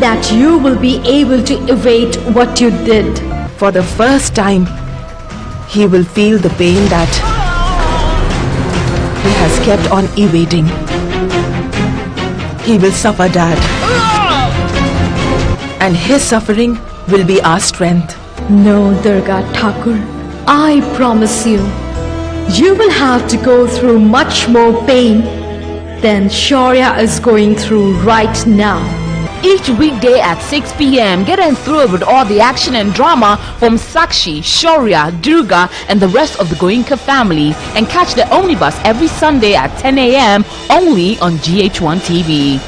that you will be able to evade what you did. For the first time, he will feel the pain that he has kept on evading. He will suffer, Dad. And his suffering will be our strength. No, Durga Thakur, I promise you, you will have to go through much more pain than Shaurya is going through right now. Each weekday at 6 p.m., get enthralled with all the action and drama from Sakshi, Shaurya, Durga and the rest of the Goenka family, and catch the omnibus every Sunday at 10 a.m. only on GHOne TV.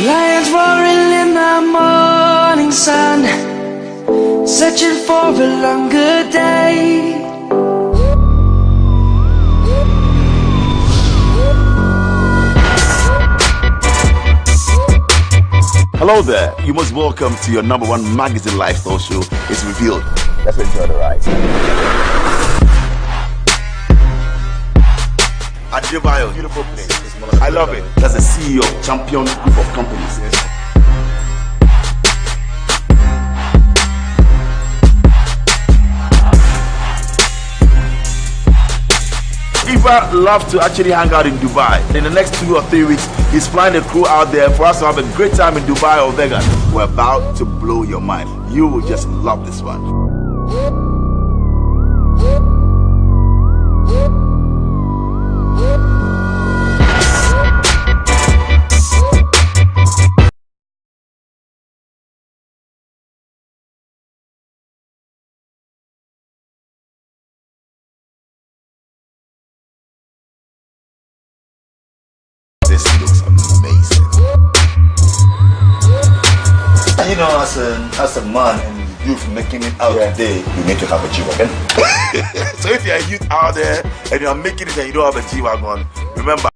Lions roaring in the morning sun, searching for a longer day. Hello there, you most welcome to your #1 magazine lifestyle show. It's Revealed. Let's enjoy the ride. Adebayo, beautiful place. I love it. That's the CEO of Champion Group of Companies. Iba loves to actually hang out in Dubai. In the next 2 or 3 weeks, he's flying a crew out there for us to have a great time in Dubai or Vegas. We're about to blow your mind. You will just love this one. This looks amazing. You know, as a man and youth making it out today, you need to have a G-Wagon. So if you're a youth out there and you're making it and you don't have a G-Wagon, remember,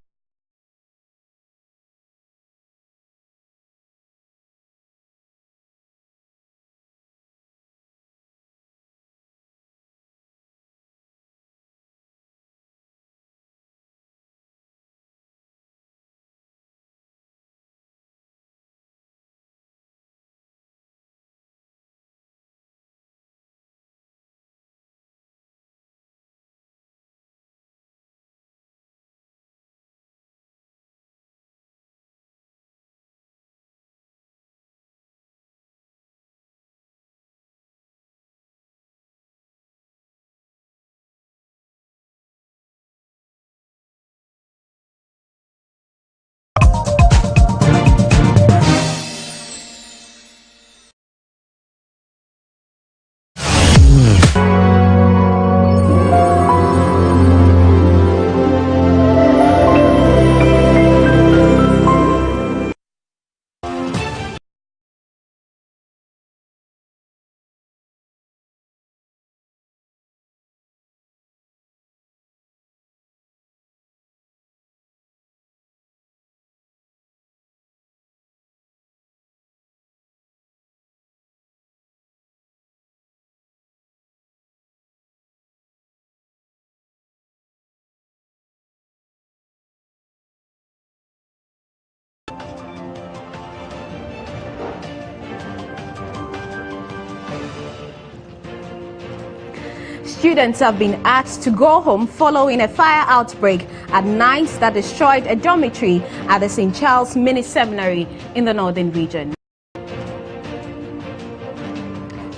Students have been asked to go home following a fire outbreak at night that destroyed a dormitory at the St. Charles Mini Seminary in the northern region.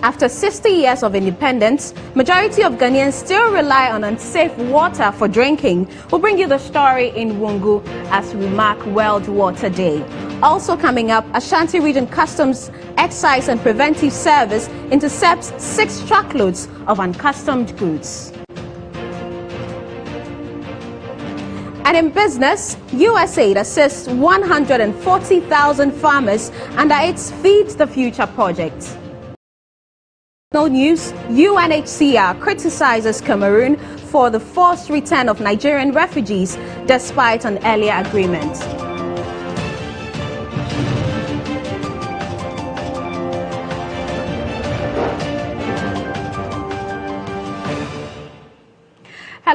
After 60 years of independence, majority of Ghanaians still rely on unsafe water for drinking. We'll bring you the story in Wungu as we mark World Water Day. Also coming up, Ashanti Region Customs Excise and Preventive Service intercepts 6 truckloads of uncustomed goods. And in business, USAID assists 140,000 farmers under its Feed the Future project. No news, UNHCR criticizes Cameroon for the forced return of Nigerian refugees despite an earlier agreement.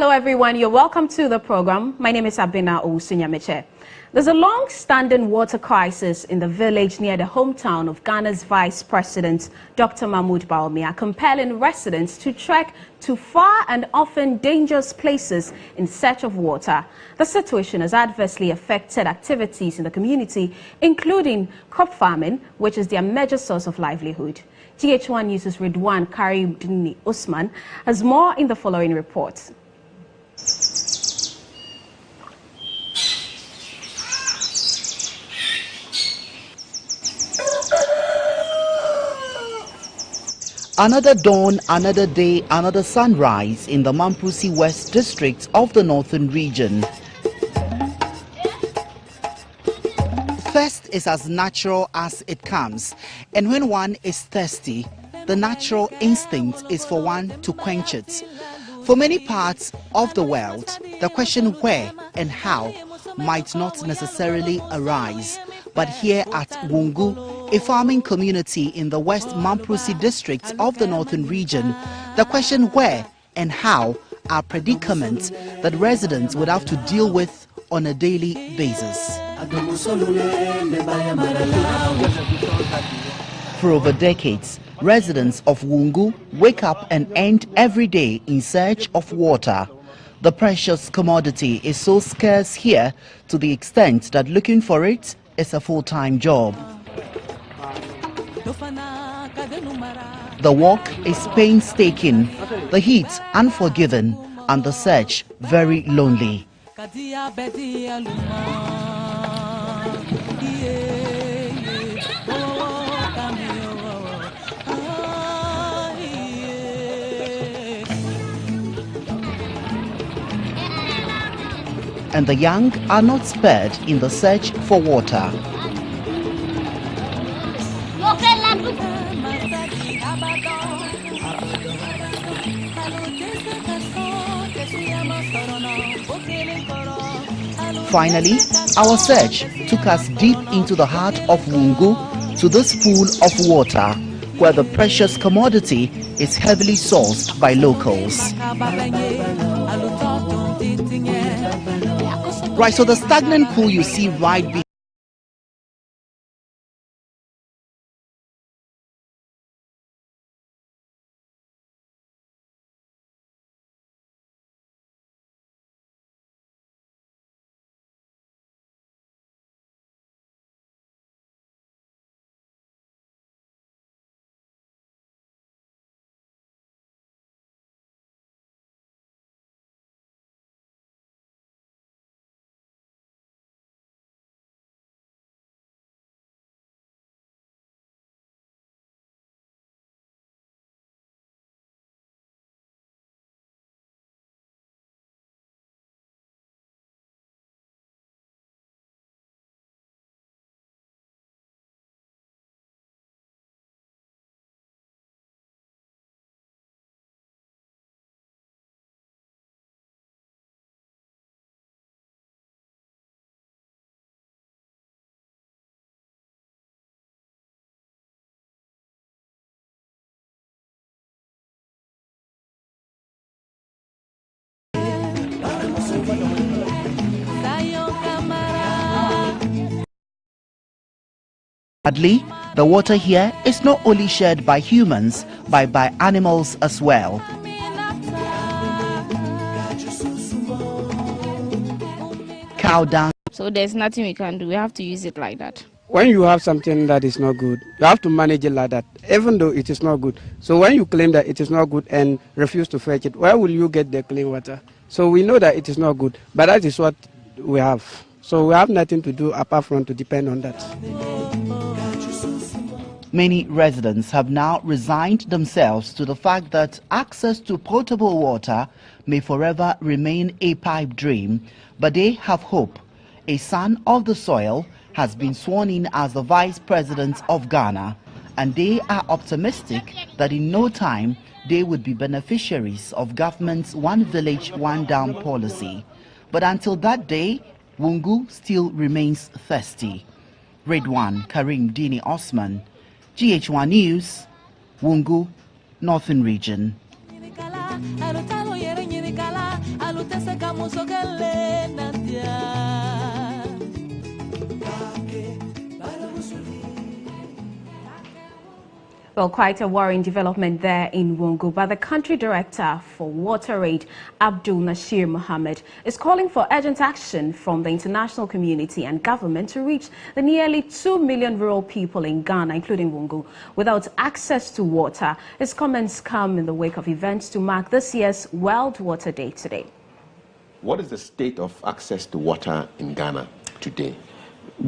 Hello everyone, you're welcome to the program. My name is Abena, Owusu, Nyamekye. There's a long-standing water crisis in the village near the hometown of Ghana's Vice President, Dr. Mahmoud Bawumia, compelling residents to trek to far and often dangerous places in search of water. The situation has adversely affected activities in the community, including crop farming, which is their major source of livelihood. GHOne News' GHOne Karim Usman has more in the following report. Another dawn, another day, another sunrise in the Mampusi West district of the northern region. Thirst is as natural as it comes, and when one is thirsty, the natural instinct is for one to quench it. For many parts of the world, the question where and how might not necessarily arise. But here at Wungu, a farming community in the West Mampusi district of the northern region, the question where and how are predicaments that residents would have to deal with on a daily basis. For over decades, residents of Wungu wake up and end every day in search of water. The precious commodity is so scarce here to the extent that looking for it is a full-time job. The walk is painstaking, the heat unforgiving, and the search very lonely. And the young are not spared in the search for water. Finally, our search took us deep into the heart of Wungu to this pool of water, where the precious commodity is heavily sourced by locals. Right, so the stagnant pool you see right behind Sadly, the water here is not only shared by humans, but by animals as well. Cow dung. So there's nothing we can do. We have to use it like that. When you have something that is not good, you have to manage it like that, even though it is not good. So when you claim that it is not good and refuse to fetch it, where will you get the clean water? So we know that it is not good, but that is what we have. So we have nothing to do apart from to depend on that. Many residents have now resigned themselves to the fact that access to potable water may forever remain a pipe dream, but they have hope. A son of the soil has been sworn in as the Vice President of Ghana, and they are optimistic that in no time they would be beneficiaries of government's One Village, One Dam policy. But until that day, Wungu still remains thirsty. GHOne Karim Usman, GHOne News, Wungu, Northern Region. Well, quite a worrying development there in Wongo, but the country director for Water Aid, Abdul Nasir Mohammed, is calling for urgent action from the international community and government to reach the nearly 2 million rural people in Ghana, including Wongo, without access to water. His comments come in the wake of events to mark this year's World Water Day today. What is the state of access to water in Ghana today?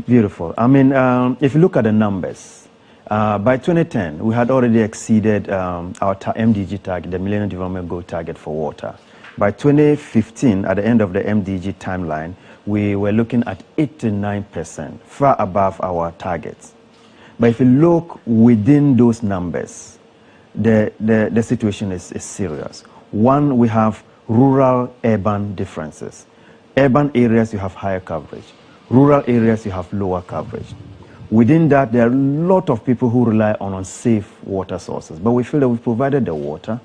Beautiful. I mean, if you look at the numbers, by 2010, we had already exceeded our MDG target, the Millennium Development Goal target for water. By 2015, at the end of the MDG timeline, we were looking at 89%, far above our targets. But if you look within those numbers, the situation is serious. One, we have rural-urban differences. Urban areas, you have higher coverage. Rural areas, you have lower coverage. Within that, there are a lot of people who rely on unsafe water sources. But we feel that we've provided the water,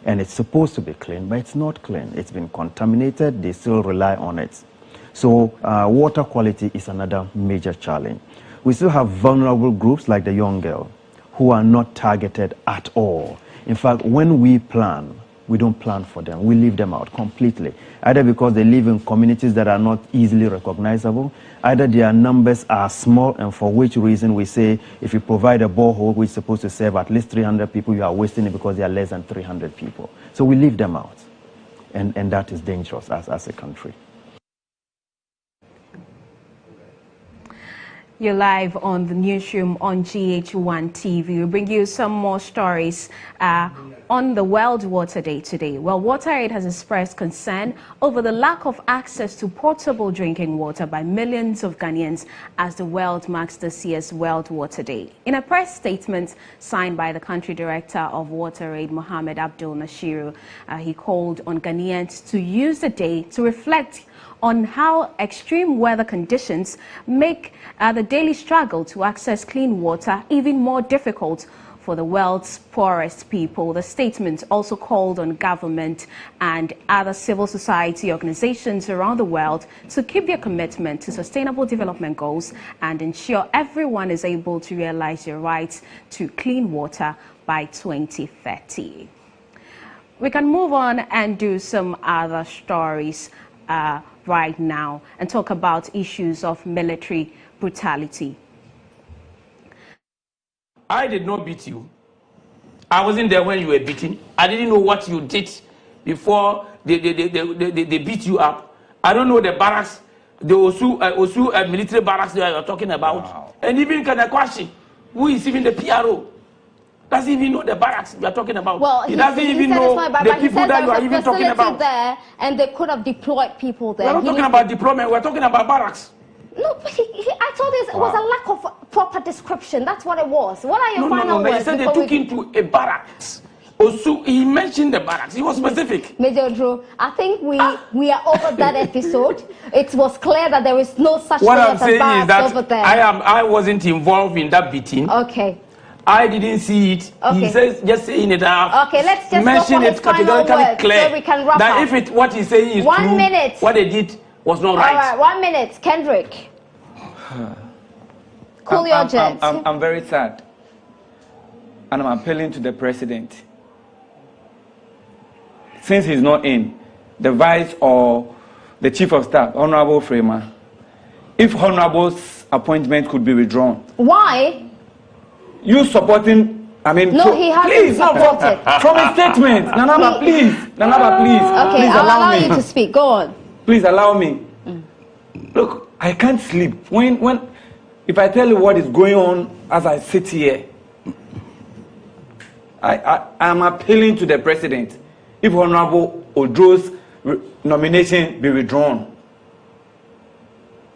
and it's supposed to be clean, but it's not clean. It's been contaminated. They still rely on it. So water quality is another major challenge. We still have vulnerable groups like the young girl who are not targeted at all. In fact, when we plan, we don't plan for them. We leave them out completely, either because they live in communities that are not easily recognizable, either their numbers are small, and for which reason we say if you provide a borehole which is supposed to serve at least 300 people, you are wasting it because there are less than 300 people. So we leave them out, and that is dangerous as a country. You're live on the newsroom on GHOne TV. We'll bring you some more stories on the World Water Day today. Well, Water Aid has expressed concern over the lack of access to potable drinking water by millions of Ghanaians as the world marks this year's World Water Day. In a press statement signed by the country director of Water Aid, Mohammed Abdul Nashiru, he called on Ghanaians to use the day to reflect on how extreme weather conditions make the daily struggle to access clean water even more difficult for the world's poorest people. The statement also called on government and other civil society organizations around the world to keep their commitment to sustainable development goals and ensure everyone is able to realize their rights to clean water by 2030. We can move on and do some other stories right now and talk about issues of military brutality. I did not beat you. I wasn't there when you were beaten. I didn't know what you did before they beat you up. I don't know the barracks, the Owusu military barracks that you're talking about. Wow. And even Kanakwashi, who is even the PRO, doesn't even know the barracks we are talking about. Well, he doesn't even know the people that you are even talking about. There, and they could have deployed people there. We're not talking about deployment, we're talking about barracks. No, but I thought it was a lack of proper description. That's what it was. What are your final words? He said they took him to a barracks. Also, he mentioned the barracks. He was specific. Major Drew, I think we are over that episode. It was clear that there is no such what thing I'm as saying a barracks is that over there. I wasn't involved in that beating. Okay. I didn't see it. Okay. He says just saying it out. Okay, let's just mention it categorically clear so we can wrap that up. if it what he's saying is 1 true, minute. what they did was not right. All right, 1 minute, Kendrick. Cool your jets. I'm very sad, and I'm appealing to the president. Since he's not in, the vice or the chief of staff, Honorable Freeman, if Honorable's appointment could be withdrawn. Why? You supporting, I mean, no, he hasn't supported. From his statement, Nanaba, please. Nanaba, please. Okay, please I'll allow you to speak. Go on. Please allow me. Look, I can't sleep. If I tell you what is going on as I sit here, I'm appealing to the president. If Honorable Odro's nomination be withdrawn,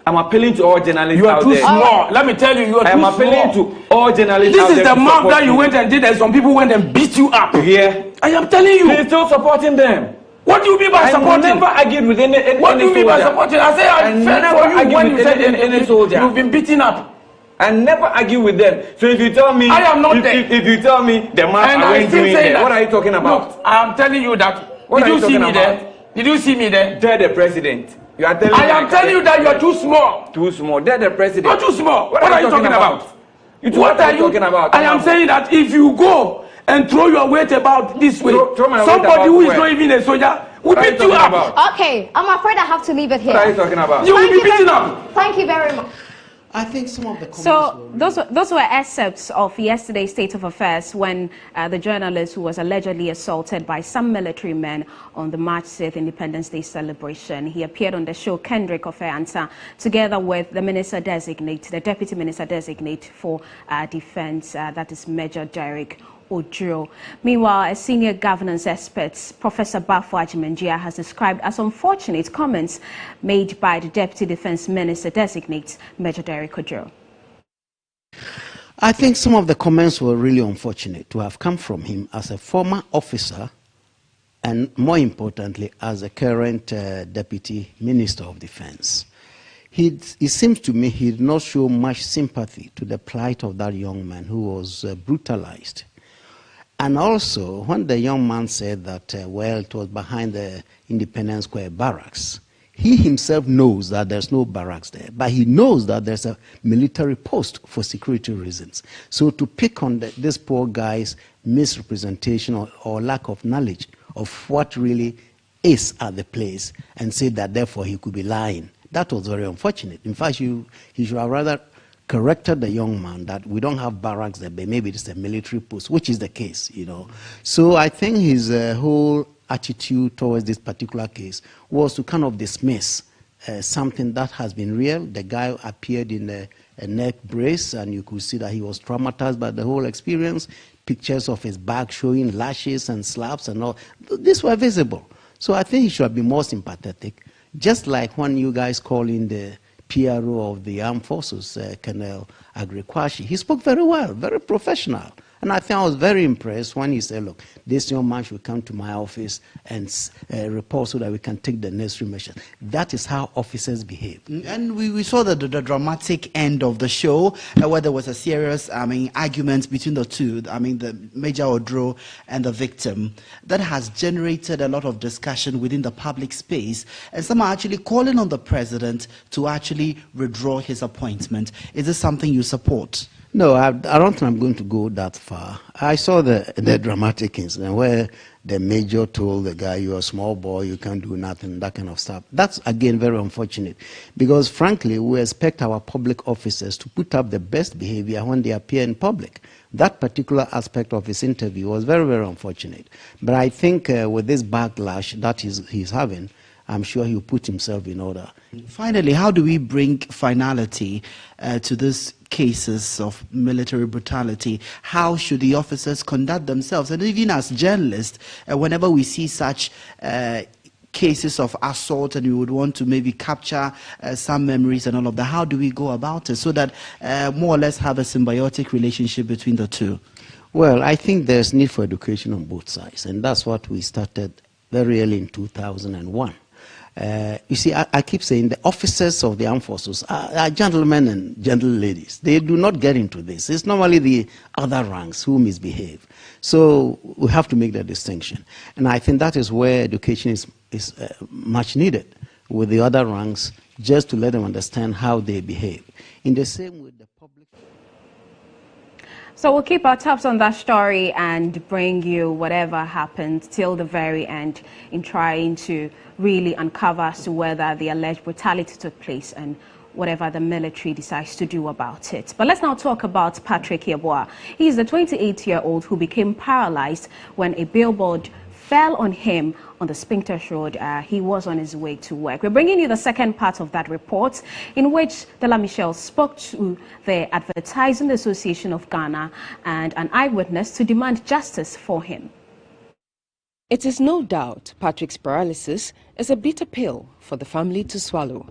I'm appealing to all journalists out there. You are too small. Let me tell you, you are too small. I'm appealing to all journalists out there. This is the mark that you went and did, and some people went and beat you up. Yeah. I am telling you. He's still supporting them. What do you mean by supporting? I never argued with any soldier. What do you mean by supporting? I say I never argued when you said any soldier. You've been beaten up. I never argue with them. So if you tell me, I am not there. If you tell me the mark I went doing there, what are you talking about? Look, I am telling you that. What did you see me about? there? Did you see me there? They're the president. You are telling I am telling you that you are too small. Too small. They're the president. Not too small. What are you talking about? What are you talking about? I am saying that if you go and throw your weight about this way, somebody who is not even a soldier will beat you up. Okay, I'm afraid I have to leave it here. What are you talking about? You will be beaten up. Thank you very much. I think some of the comments those were excerpts of yesterday's State of Affairs when the journalist who was allegedly assaulted by some military men on the March 6th Independence Day celebration. He appeared on the show Kendrick Ofeanta together with the Minister Designate, the Deputy Minister Designate for Defense, that is Major Derek Ojuro. Meanwhile, a senior governance expert, Professor Bafo Ajimenjia, has described as unfortunate comments made by the Deputy Defense Minister Designate, Major Derek Ojuro. I think some of the comments were really unfortunate to have come from him as a former officer and, more importantly, as a current Deputy Minister of Defense. It seems to me he did not show much sympathy to the plight of that young man who was brutalized. And also, when the young man said that, well, it was behind the Independence Square barracks, he himself knows that there's no barracks there, but he knows that there's a military post for security reasons. So to pick on this poor guy's misrepresentation or lack of knowledge of what really is at the place and say that therefore he could be lying, that was very unfortunate. In fact, he should have rather corrected the young man that we don't have barracks there, but maybe it's a military post, which is the case, you know. So I think his whole attitude towards this particular case was to kind of dismiss something that has been real. The guy appeared in a neck brace, and you could see that he was traumatized by the whole experience. Pictures of his back showing lashes and slaps and all. These were visible. So I think he should be more sympathetic, just like when you guys call in the PRO of the Armed Forces, Colonel Agrikwashi. He spoke very well, very professional. And I think I was very impressed when he said, look, this young man should come to my office and report so that we can take the necessary measures. That is how officers behave. And we saw the dramatic end of the show where there was a serious argument between the two, the Major Ojuro and the victim, that has generated a lot of discussion within the public space. And some are actually calling on the president to actually withdraw his appointment. Is this something you support? No, I don't think I'm going to go that far. I saw the dramatic incident where the major told the guy, you're a small boy, you can't do nothing, that kind of stuff. That's, again, very unfortunate because, frankly, we expect our public officers to put up the best behavior when they appear in public. That particular aspect of his interview was very, very unfortunate. But I think with this backlash that he's having, I'm sure he'll put himself in order. Finally, how do we bring finality to these cases of military brutality? How should the officers conduct themselves? And even as journalists, whenever we see such cases of assault and we would want to maybe capture some memories and all of that, how do we go about it so that more or less have a symbiotic relationship between the two? Well, I think there's need for education on both sides, and that's what we started very early in 2001. You see, I keep saying the officers of the armed forces are gentlemen and gentle ladies. They do not get into this. It's normally the other ranks who misbehave. So we have to make that distinction. And I think that is where education is much needed with the other ranks, just to let them understand how they behave. In the same way, the public... So we'll keep our tabs on that story and bring you whatever happened till the very end in trying to really uncover as to whether the alleged brutality took place and whatever the military decides to do about it. But let's now talk about Patrick Yeboah. He is the 28-year-old who became paralyzed when a billboard fell on him on the Spinkters Road. He was on his way to work. We're bringing you the second part of that report in which Della Michelle spoke to the Advertising Association of Ghana and an eyewitness to demand justice for him. It is no doubt Patrick's paralysis is a bitter pill for the family to swallow.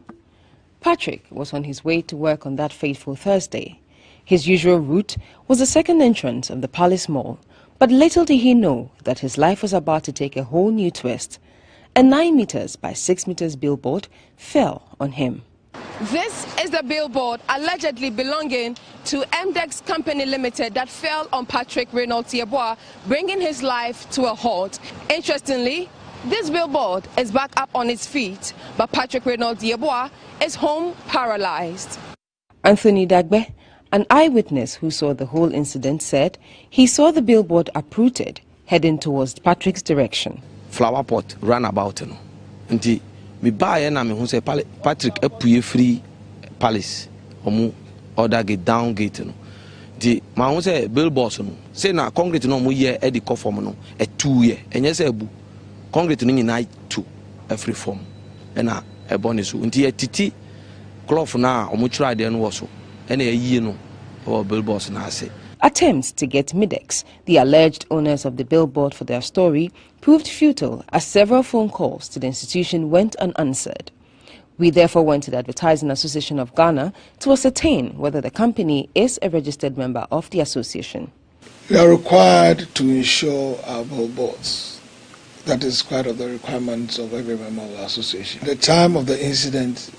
Patrick was on his way to work on that fateful Thursday. His usual route was the second entrance of the Palace Mall, but little did he know that his life was about to take a whole new twist. A 9 meters by 6 meters billboard fell on him. This is the billboard allegedly belonging to MDEX Company Limited that fell on Patrick Reynolds Yeboah, bringing his life to a halt. Interestingly, This billboard is back up on its feet, but Patrick Reynolds Yeboah is home paralyzed. Anthony Dagbe, an eyewitness who saw the whole incident, said he saw the billboard uprooted, heading towards Patrick's direction. Flower pot ran about. Nti me buy na me hu say Patrick apuye free palace omu order gate down gate no. Nti ma hu say billboards no say na concrete no mo ye e di form no e 2 year enye say ebu concrete no nyina 2 every form e na e bone so nti e titi cloth na omu try dey no wo so e na yi no o billboards na say. Attempts to get Midex, the alleged owners of the billboard, for their story proved futile as several phone calls to the institution went unanswered. We therefore went to the Advertising Association of Ghana to ascertain whether the company is a registered member of the association. We are required to insure our billboards. That is part of the requirements of every member of the association. At the time of the incident,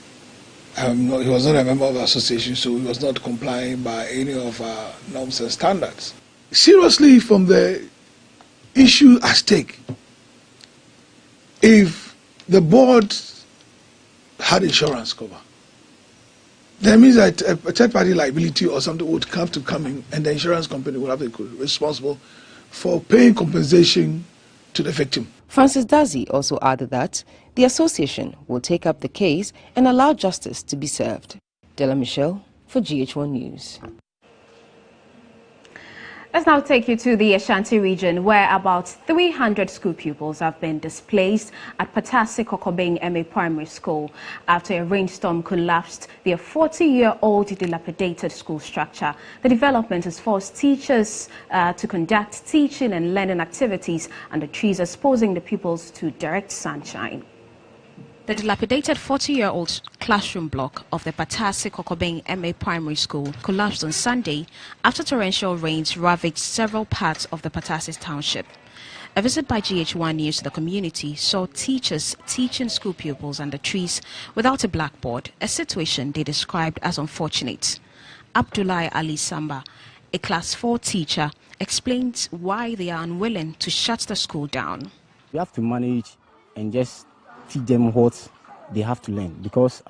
he was not a member of the association, so he was not complying by any of our norms and standards. Seriously, from the issue at stake, if the board had insurance cover, that means that a third-party liability or something would have to come in, and the insurance company would have to be responsible for paying compensation to the victim. Francis Dazi also added that the association will take up the case and allow justice to be served. Della Michelle for GHOne News. Let's now take you to the Ashanti region, where about 300 school pupils have been displaced at Patasi Kokobeng MA Primary School after a rainstorm collapsed their 40-year-old dilapidated school structure. The development has forced teachers to conduct teaching and learning activities under trees, exposing the pupils to direct sunshine. The dilapidated 40-year-old classroom block of the Patasi Kokobeng MA Primary School collapsed on Sunday after torrential rains ravaged several parts of the Patasi township. A visit by GHOne News to the community saw teachers teaching school pupils under trees without a blackboard, a situation they described as unfortunate. Abdullahi Ali Samba, a Class 4 teacher, explains why they are unwilling to shut the school down. We have to manage and just teach them what they have to learn, because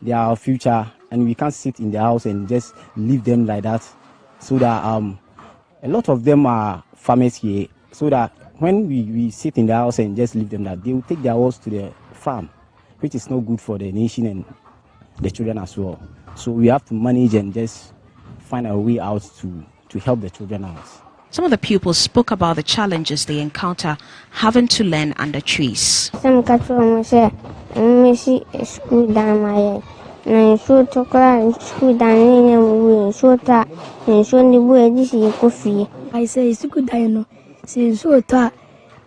they are our future, and we can't sit in the house and just leave them like that. So that a lot of them are farmers here, so that when we sit in the house and just leave them, that they will take their horse to the farm, which is not good for the nation and the children as well. So we have to manage and just find a way out to help the children out. Some of the pupils spoke about the challenges they encounter having to learn under trees. Some school down my na show to school down show ta show the boy this is coffee. I say school down no so ta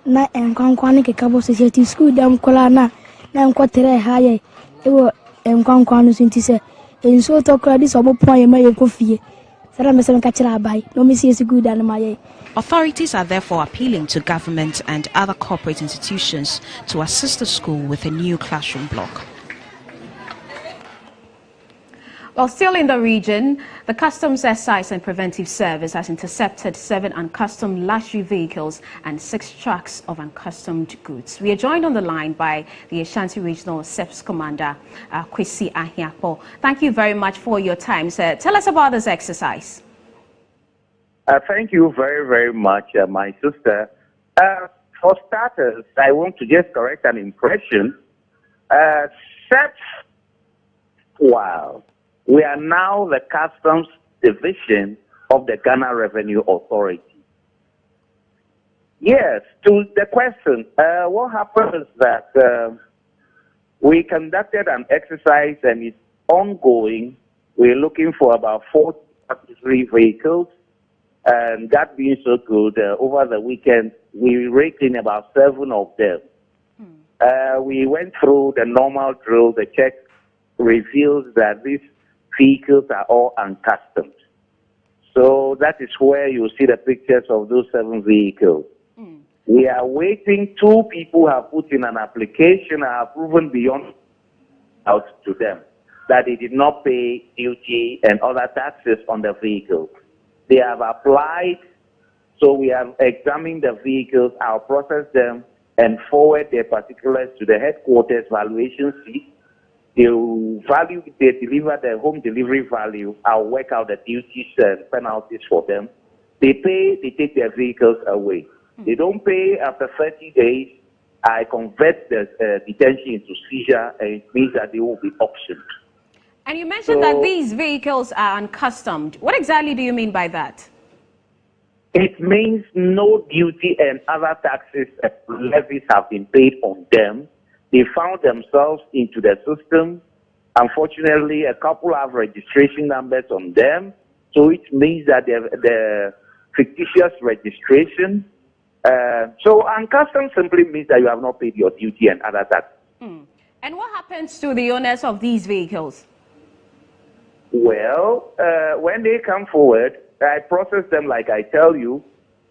na enkwankwan ke kabo society school down kola na enkwatere haye e wo enkwankwan no sinti se enso to kola this obo pon ye ma coffee. Authorities are therefore appealing to government and other corporate institutions to assist the school with a new classroom block. While still in the region, the Customs Excise and Preventive Service has intercepted 7 uncustomed luxury vehicles and 6 trucks of uncustomed goods. We are joined on the line by the Ashanti Regional SEPS Commander, Kwesi Ahiapo. Thank you very much for your time, sir. Tell us about this exercise. Thank you very, very much, my sister. For starters, I want to just correct an impression. SEPS, wow. We are now the Customs Division of the Ghana Revenue Authority. Yes, to the question, what happened is that we conducted an exercise and it's ongoing. We're looking for about 43 vehicles, and that being so good, over the weekend, we raked in about 7 of them. We went through the normal drill. The check reveals that these vehicles are all uncustomed. So that is where you see the pictures of those 7 vehicles. We are waiting. 2 people have put in an application and have proven beyond out to them that they did not pay duty and other taxes on the vehicles. They have applied, so we have examined the vehicles, I'll process them, and forward their particulars to the headquarters valuation seat. They'll deliver the home delivery value. I'll work out the duties and penalties for them. They pay, they take their vehicles away. They don't pay after 30 days. I convert the detention into seizure, and it means that they will be auctioned. And you mentioned that these vehicles are uncustomed. What exactly do you mean by that? It means no duty and other taxes and levies have been paid on them. They found themselves into the system. Unfortunately, a couple have registration numbers on them, so it means that the fictitious registration. So uncustomed simply means that you have not paid your duty and other taxes. And what happens to the owners of these vehicles? Well, when they come forward, I process them like I tell you.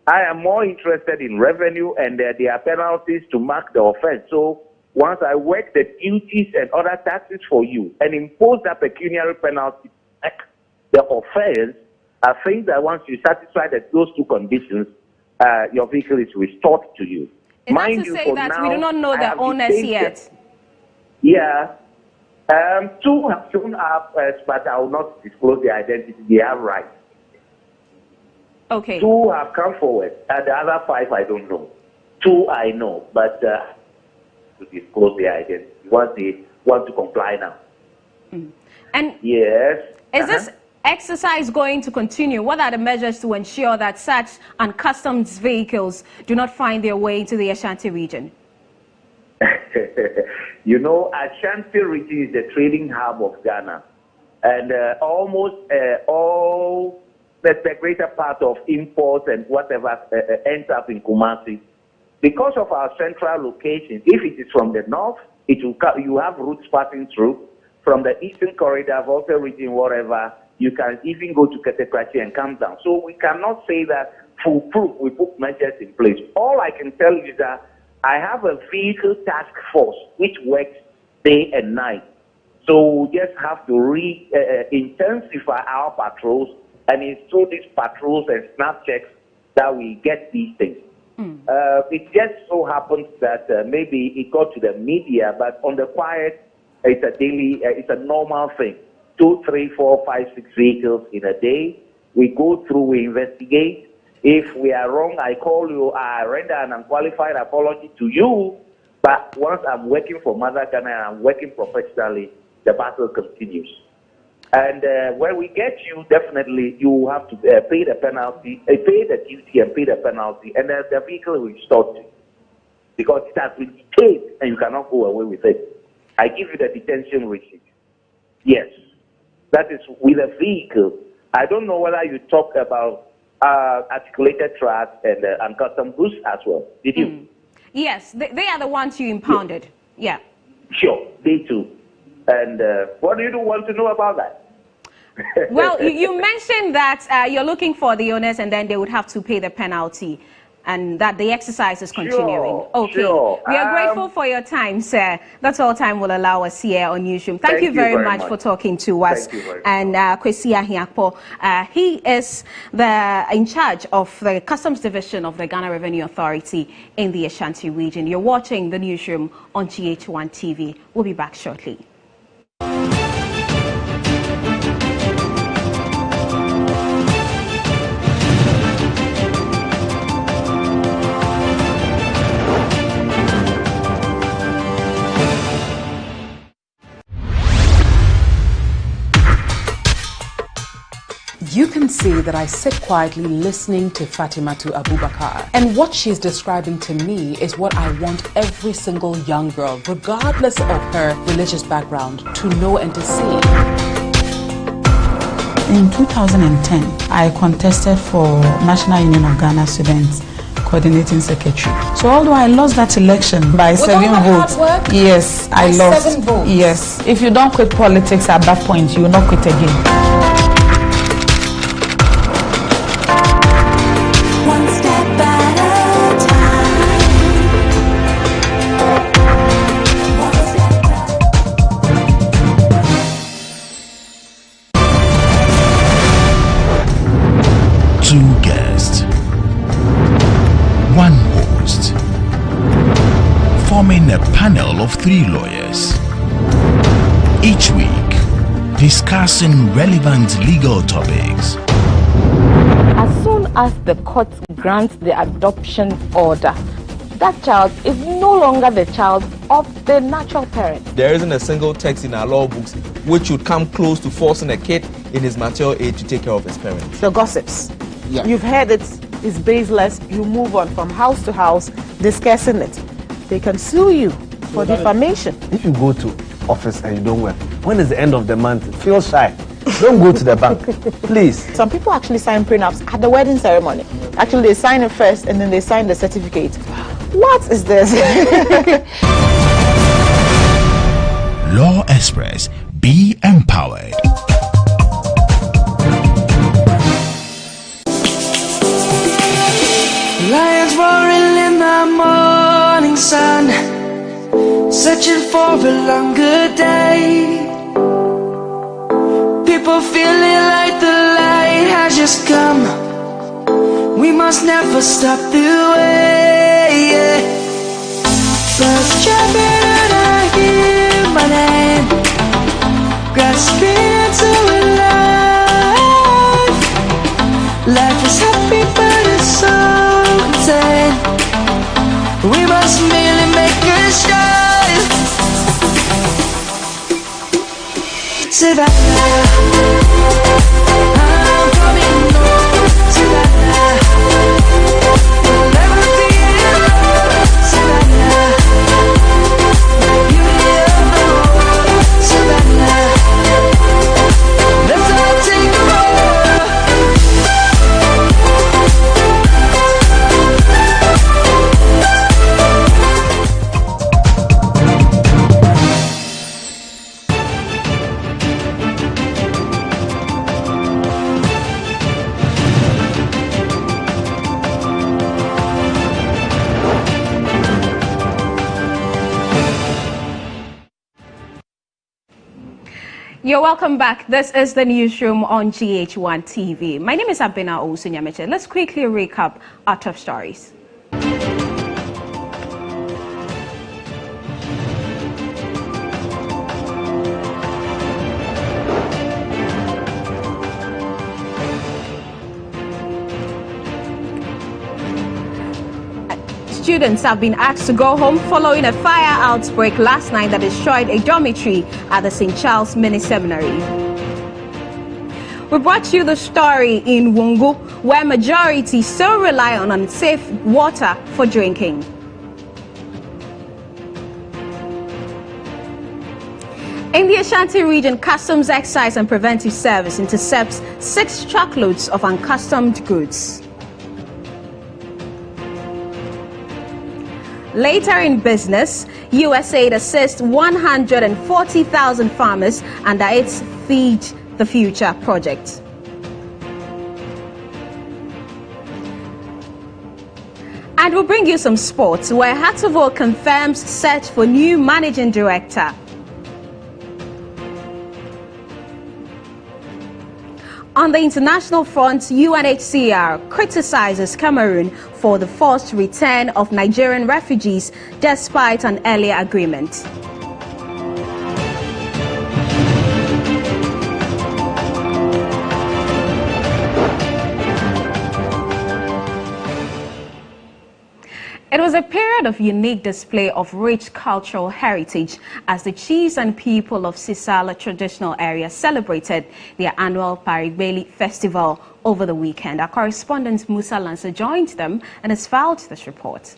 I am more interested in revenue, and there are penalties to mark the offense. So once I work the duties and other taxes for you and impose that pecuniary penalty, the offense, I think that once you satisfy those two conditions, your vehicle is restored to you. Is that to say that we do not know the owners yet? Yeah. Two have shown up, but I will not disclose their identity. They have rights. Okay. Two have come forward. The other 5, I don't know. 2, I know, but to disclose their identity once they want to comply now. And yes. Is this exercise going to continue? What are the measures to ensure that such uncustomed vehicles do not find their way into the Ashanti region? You know, Ashanti region is the trading hub of Ghana, and almost all the greater part of imports and whatever ends up in Kumasi. Because of our central location, if it is from the north, it will you have routes passing through. From the eastern corridor, Volta region, whatever, you can even go to Ketekrachi and come down. So we cannot say that foolproof. We put measures in place. All I can tell you is that I have a vehicle task force which works day and night. So we just have to intensify our patrols, and it's through these patrols and snap checks that we get these things. It just so happens that maybe it got to the media, but on the quiet, it's a daily, it's a normal thing. 2, 3, 4, 5, 6 vehicles in a day. We go through, we investigate. If we are wrong, I call you, I render an unqualified apology to you. But once I'm working for Mother Ghana and I'm working professionally, the battle continues. And when we get you, definitely you have to pay the penalty, pay the duty and pay the penalty, and the vehicle will stop you. Because it has been detained and you cannot go away with it. I give you the detention receipt. Yes. That is with a vehicle. I don't know whether you talked about articulated trucks and uncustomed goods as well. Did you? Yes, they are the ones you impounded. Yeah. Sure, they too. And what do you want to know about that? Well, you mentioned that you're looking for the owners and then they would have to pay the penalty, and that the exercise is continuing. Sure, okay. Sure. We are grateful for your time, sir. That's all time will allow us here on NEWSROOM. Thank you very much for talking to us. And Kwesi Ahiakpo, he is in charge of the Customs Division of the Ghana Revenue Authority in the Ashanti region. You're watching the NEWSROOM on GHOne TV. We'll be back shortly. You can see that I sit quietly listening to Fatimatu Abubakar. And what she's describing to me is what I want every single young girl, regardless of her religious background, to know and to see. In 2010, I contested for National Union of Ghana Students Coordinating Secretary. So although I lost that election by 7 votes, yes, I lost. 7 votes? Yes. If you don't quit politics at that point, you will not quit again. Two guests, one host. join a panel of 3 lawyers each week, discussing relevant legal topics. As soon as the court grants the adoption order, that child is no longer the child of the natural parent. There isn't a single text in our law books which would come close to forcing a kid in his mature age to take care of his parents. The gossips. Yeah. You've heard it's baseless. You move on from house to house discussing it. They can sue you for defamation. If you go to office and you don't work, when is the end of the month? Feel shy. Don't go to the bank, please. Some people actually sign prenups at the wedding ceremony. Actually, they sign it first and then they sign the certificate. What is this? Law Express. Be empowered. Lions roaring in the morning sun, searching for a longer day. People feeling like the light has just come. We must never stop the way. Birds jumping and I hear my name, grasping into life. Life is happy but it's so insane. We must merely make a start. Savannah, I'm coming home. Savannah, we'll never be alone. Savannah, the beauty of the world. Savannah, let's all take a roll. You're welcome back. This is the newsroom on GHOne TV. My name is Abena, Owusu, Nyamekye. Let's quickly recap our top stories. Students have been asked to go home following a fire outbreak last night that destroyed a dormitory at the St. Charles Mini Seminary. We brought you the story in Wungu, where majority still rely on unsafe water for drinking. In the Ashanti region, Customs Excise and Preventive Service intercepts 6 truckloads of uncustomed goods. Later in business, USAID assists 140,000 farmers under its Feed the Future project. And we'll bring you some sports, where Hatterville confirms search for new managing director. On the international front, UNHCR criticizes Cameroon for the forced return of Nigerian refugees despite an earlier agreement. It was a period of unique display of rich cultural heritage as the chiefs and people of Sisala traditional area celebrated their annual Parigbeli festival over the weekend. Our correspondent Musa Lancer joined them and has filed this report.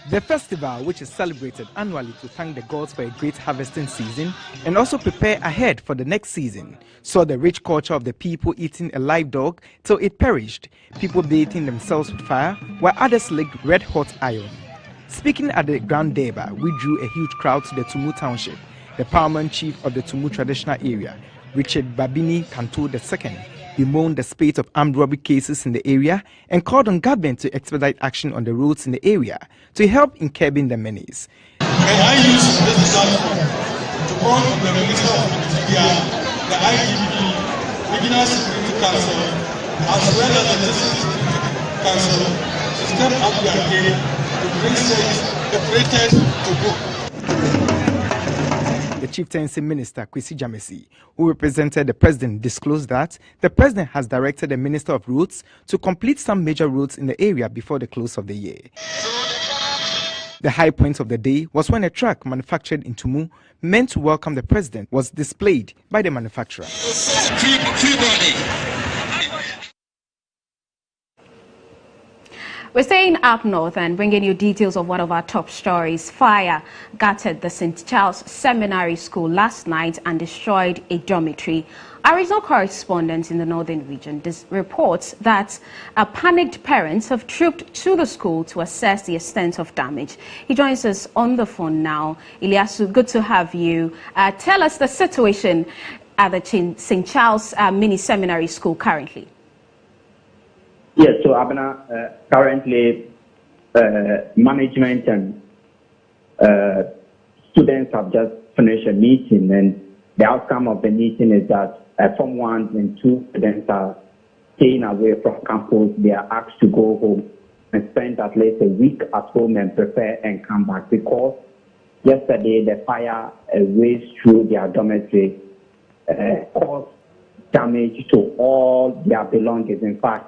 The festival, which is celebrated annually to thank the gods for a great harvesting season and also prepare ahead for the next season, saw the rich culture of the people eating a live dog till it perished, people bathing themselves with fire, while others licked red-hot iron. Speaking at the Grand Deba, we drew a huge crowd to the Tumu Township. The paramount chief of the Tumu traditional area, Richard Babini Kanto II, bemoaned the spate of armed robbery cases in the area and called on government to expedite action on the roads in the area to help in curbing the menace. I use this platform to call on the Minister of Interior, the IGP, Regional Security Council, as well as the District Security Council to step up their game to bring service operators to book. The Chieftaincy Minister, Kwesi Jamesi, who represented the President, disclosed that the President has directed the Minister of Roads to complete some major roads in the area before the close of the year. The high point of the day was when a truck manufactured in Tumu, meant to welcome the President, was displayed by the manufacturer. We're staying up north and bringing you details of one of our top stories. Fire gutted the St. Charles Seminary School last night and destroyed a dormitory. Our regional correspondent in the northern region reports that panicked parents have trooped to the school to assess the extent of damage. He joins us on the phone now. Ilyasu, good to have you. Tell us the situation at the St. Charles Mini Seminary School currently. Yes, so Abena, currently management and students have just finished a meeting, and the outcome of the meeting is that Form 1 and 2 students are staying away from campus. They are asked to go home and spend at least a week at home and prepare and come back, because yesterday the fire raced through their dormitory, caused damage to all their belongings. In fact,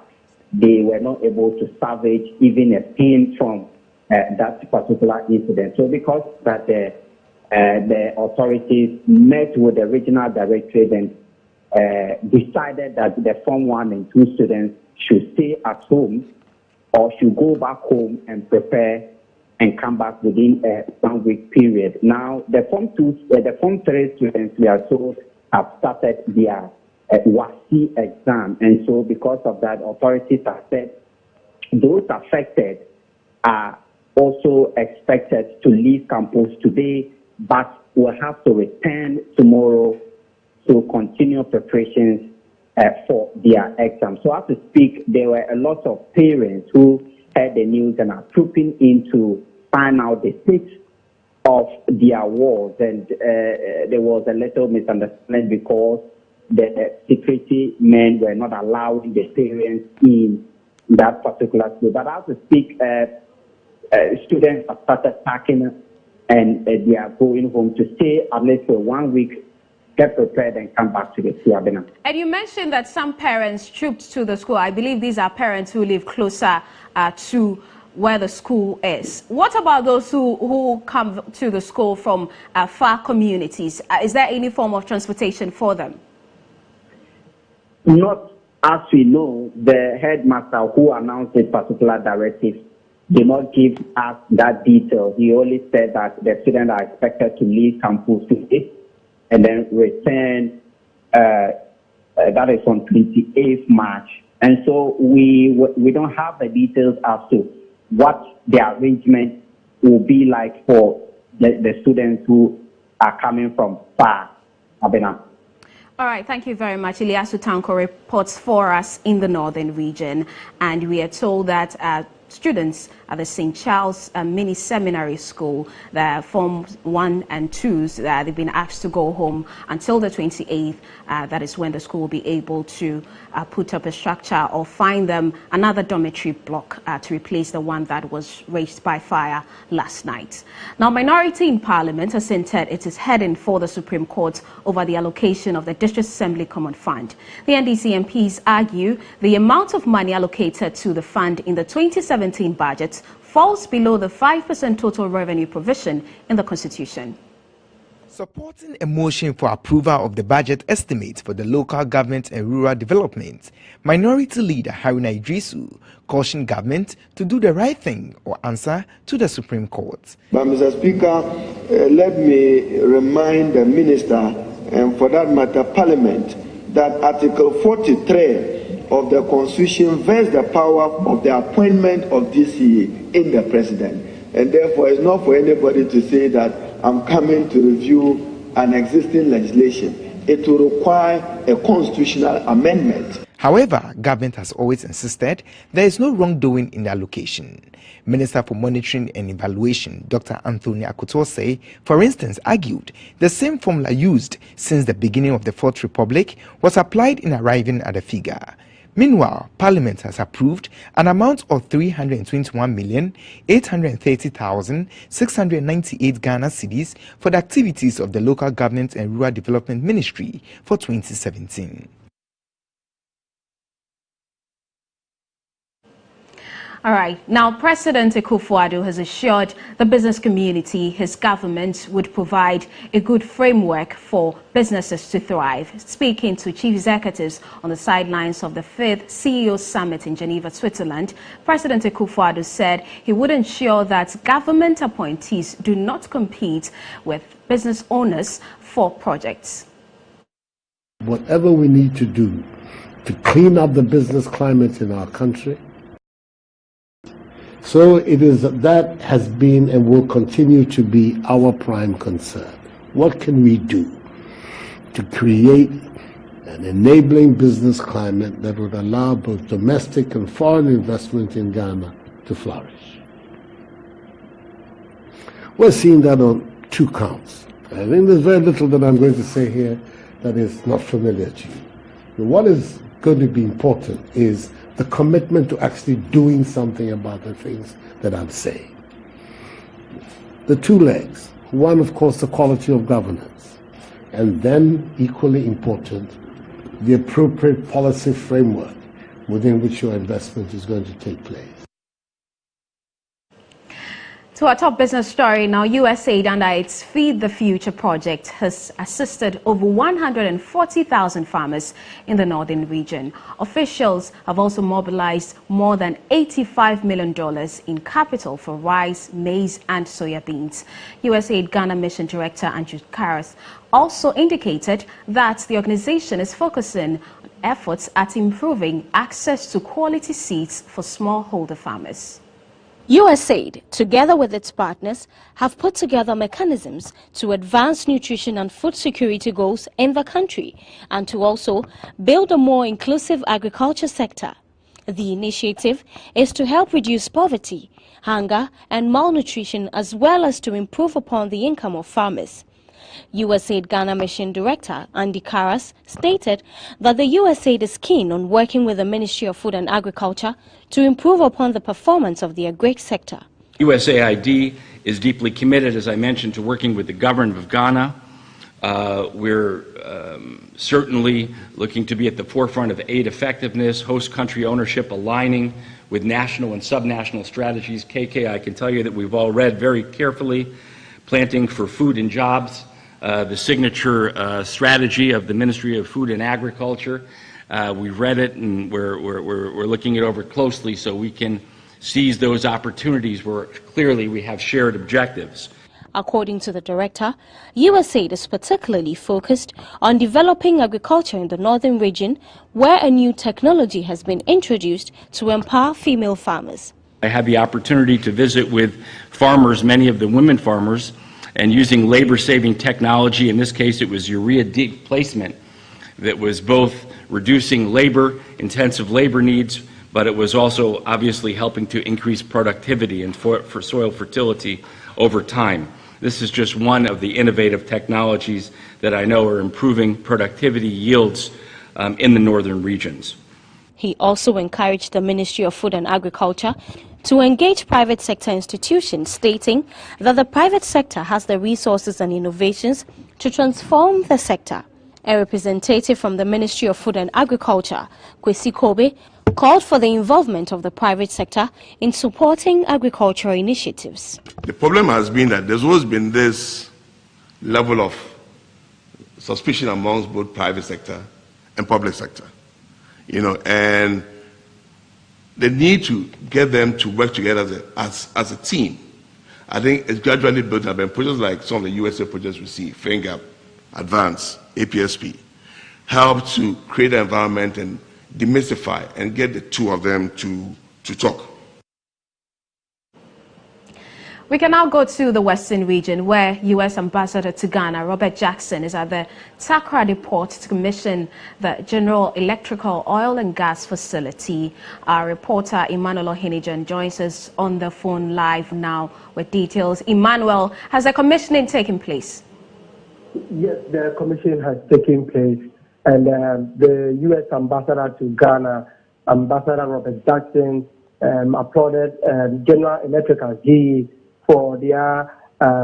they were not able to salvage even a pin from that particular incident. So because that the authorities met with the regional directorate and decided that the Form 1 and 2 students should stay at home or should go back home and prepare and come back within a 1 week period. Now, the Form 3 students, we are told, have started their WASI exam, and so because of that, authorities have said those affected are also expected to leave campus today, but will have to return tomorrow to continue preparations for their exam. So as to speak, there were a lot of parents who heard the news and are trooping in to find out the state of their wards, and there was a little misunderstanding because the security men were not allowing the parents in that particular school. But as we speak, students have started packing and they are going home to stay at least for 1 week, get prepared and come back to the Abena. And you mentioned that some parents trooped to the school. I believe these are parents who live closer to where the school is. What about those who come to the school from far communities? Is there any form of transportation for them? Not as we know. The headmaster who announced this particular directive did not give us that detail. He only said that the students are expected to leave campus today and then return, that is on 28th March. And so we don't have the details as to what the arrangement will be like for the students who are coming from far, Abena. All right, thank you very much. Ilyasu Tanko reports for us in the northern region, and we are told that students at the St. Charles Mini Seminary School, the Form 1 and 2s, they've been asked to go home until the 28th. That is when the school will be able to put up a structure or find them another dormitory block to replace the one that was razed by fire last night. Now, minority in Parliament has hinted it is heading for the Supreme Court over the allocation of the District Assembly Common Fund. The NDC MPs argue the amount of money allocated to the fund in the 2017 budget falls below the 5% total revenue provision in the Constitution. Supporting a motion for approval of the budget estimate for the local government and rural development, Minority Leader Haruna Idrisu cautioned government to do the right thing or answer to the Supreme Court. But Mr. Speaker, let me remind the Minister, and for that matter Parliament, that Article 43 of the Constitution vests the power of the appointment of DCE in the President. And therefore, it's not for anybody to say that I'm coming to review an existing legislation. It will require a constitutional amendment. However, government has always insisted there is no wrongdoing in the allocation. Minister for Monitoring and Evaluation, Dr. Anthony Akutose, for instance, argued the same formula used since the beginning of the Fourth Republic was applied in arriving at the figure. Meanwhile, Parliament has approved an amount of 321,830,698 Ghana cedis for the activities of the Local Government and Rural Development Ministry for 2017. All right. Now, President Akufo-Addo has assured the business community his government would provide a good framework for businesses to thrive. Speaking to chief executives on the sidelines of the 5th CEO Summit in Geneva, Switzerland, President Akufo-Addo said he would ensure that government appointees do not compete with business owners for projects. Whatever we need to do to clean up the business climate in our country, so it is that has been and will continue to be our prime concern. What can we do to create an enabling business climate that would allow both domestic and foreign investment in Ghana to flourish? We're seeing that on 2 counts. I think there's very little that I'm going to say here that is not familiar to you. What is going to be important is the commitment to actually doing something about the things that I'm saying. The 2 legs. One, of course, the quality of governance. And then, equally important, the appropriate policy framework within which your investment is going to take place. To our top business story now, USAID under its Feed the Future project has assisted over 140,000 farmers in the northern region. Officials have also mobilized more than $85 million in capital for rice, maize and soya beans. USAID Ghana Mission Director Andrew Karras also indicated that the organization is focusing on efforts at improving access to quality seeds for smallholder farmers. USAID, together with its partners, have put together mechanisms to advance nutrition and food security goals in the country and to also build a more inclusive agriculture sector. The initiative is to help reduce poverty, hunger and malnutrition, as well as to improve upon the income of farmers. USAID Ghana Mission Director Andy Karras stated that the USAID is keen on working with the Ministry of Food and Agriculture to improve upon the performance of the agri sector. USAID is deeply committed, as I mentioned, to working with the government of Ghana. We're certainly looking to be at the forefront of aid effectiveness, host country ownership, aligning with national and subnational strategies. KK, I can tell you that we've all read very carefully Planting for Food and Jobs, the signature strategy of the Ministry of Food and Agriculture. We've read it and we're looking it over closely so we can seize those opportunities where clearly we have shared objectives. According to the director, USAID is particularly focused on developing agriculture in the northern region, where a new technology has been introduced to empower female farmers. I had the opportunity to visit with farmers, many of the women farmers, and using labor-saving technology. In this case, it was urea deep placement that was both reducing intensive labor needs, but it was also obviously helping to increase productivity and for soil fertility over time. This is just one of the innovative technologies that I know are improving productivity yields in the northern regions. He also encouraged the Ministry of Food and Agriculture to engage private sector institutions, stating that the private sector has the resources and innovations to transform the sector. A representative from the Ministry of Food and Agriculture, Kwesi Kobe, called for the involvement of the private sector in supporting agricultural initiatives. The problem has been that there's always been this level of suspicion amongst both private sector and public sector, and the need to get them to work together as a team. I think it's gradually built up, and projects like some of the USA projects we see, FinGap, Advance, APSP, help to create an environment and demystify and get the two of them to talk. We can now go to the Western region, where U.S. Ambassador to Ghana, Robert Jackson, is at the Takoradi Port to commission the General Electrical Oil and Gas Facility. Our reporter, Emmanuel Ohinijan, joins us on the phone live now with details. Emmanuel, has the commissioning taken place? Yes, the commission has taken place, and the U.S. Ambassador to Ghana, Ambassador Robert Jackson applauded General Electric GE for their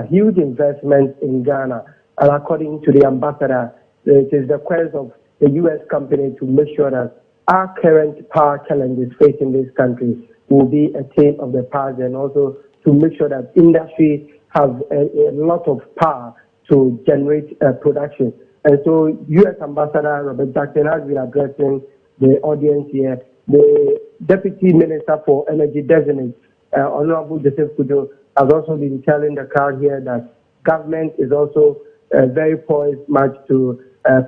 huge investment in Ghana. And according to the ambassador, it is the quest of the U.S. company to make sure that our current power challenges facing this country will be a thing of the past, and also to make sure that industry have a lot of power to generate production. And so U.S. Ambassador Robert Jackson has been addressing the audience here. The Deputy Minister for Energy Designate, Honorable Joseph Kujo, has also been telling the crowd here that government is also very poised much to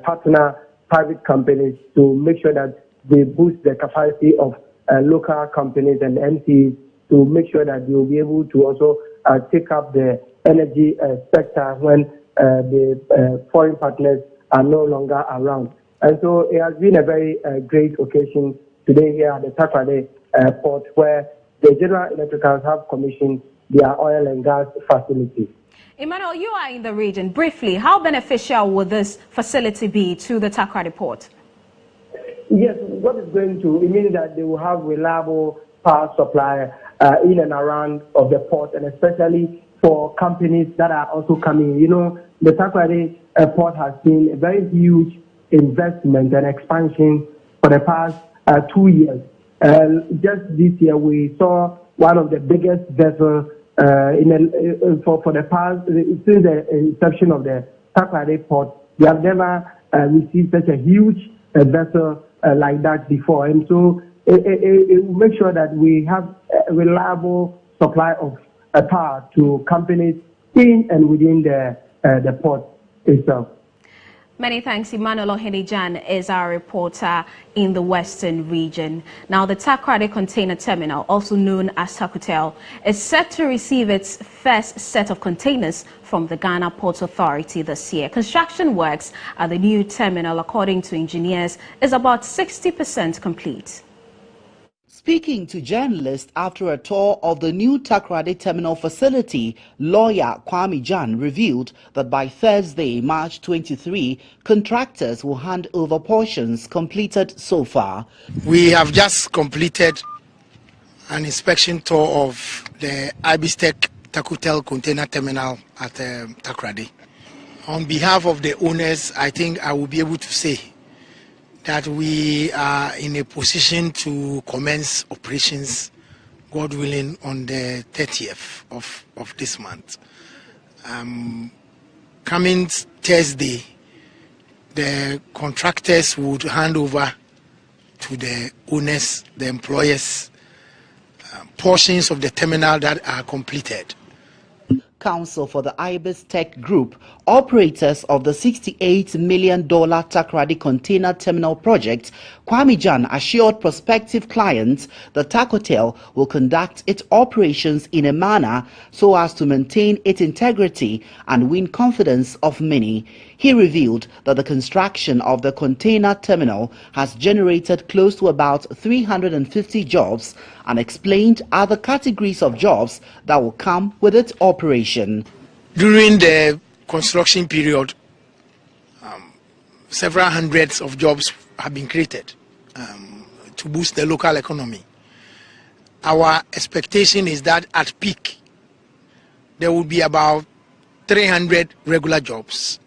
partner private companies to make sure that they boost the capacity of local companies and MCs to make sure that they will be able to also take up the energy sector when the foreign partners are no longer around. And so it has been a very great occasion today here at the Takoradi port, where the General Electricals have commissioned their oil and gas facilities. Emmanuel, you are in the region. Briefly, how beneficial will this facility be to the Takoradi port? Yes, what is going to, it means that they will have reliable power supply in and around of the port, and especially for companies that are also coming. You know, the Takoradi port has seen a very huge investment and expansion for the past 2 years. Just this year, we saw one of the biggest vessels for the past, since the inception of the Takoradi port. We have never received such a huge vessel like that before. And so it will make sure that we have a reliable supply of power to companies in and within the port itself. Many thanks. Emmanuel Ohenijan is our reporter in the Western region. Now, the Takoradi Container Terminal, also known as Takutel, is set to receive its first set of containers from the Ghana Ports Authority this year. Construction works at the new terminal, according to engineers, is about 60% complete. Speaking to journalists after a tour of the new Takoradi terminal facility, lawyer Kwame Jan revealed that by Thursday, March 23, contractors will hand over portions completed so far. We have just completed an inspection tour of the Ibistec Takutel container terminal at Takoradi. On behalf of the owners, I think I will be able to say that we are in a position to commence operations, God willing, on the 30th of this month. Coming Thursday, the contractors would hand over to the owners, the employers, portions of the terminal that are completed. Counsel for the Ibis Tech Group, operators of the $68 million Takoradi Container Terminal project, Kwame Jan assured prospective clients the Takotel will conduct its operations in a manner so as to maintain its integrity and win confidence of many. He revealed that the construction of the container terminal has generated close to about 350 jobs and explained other categories of jobs that will come with its operation. During the construction period, several hundreds of jobs have been created to boost the local economy. Our expectation is that at peak, there will be about 300 regular jobs,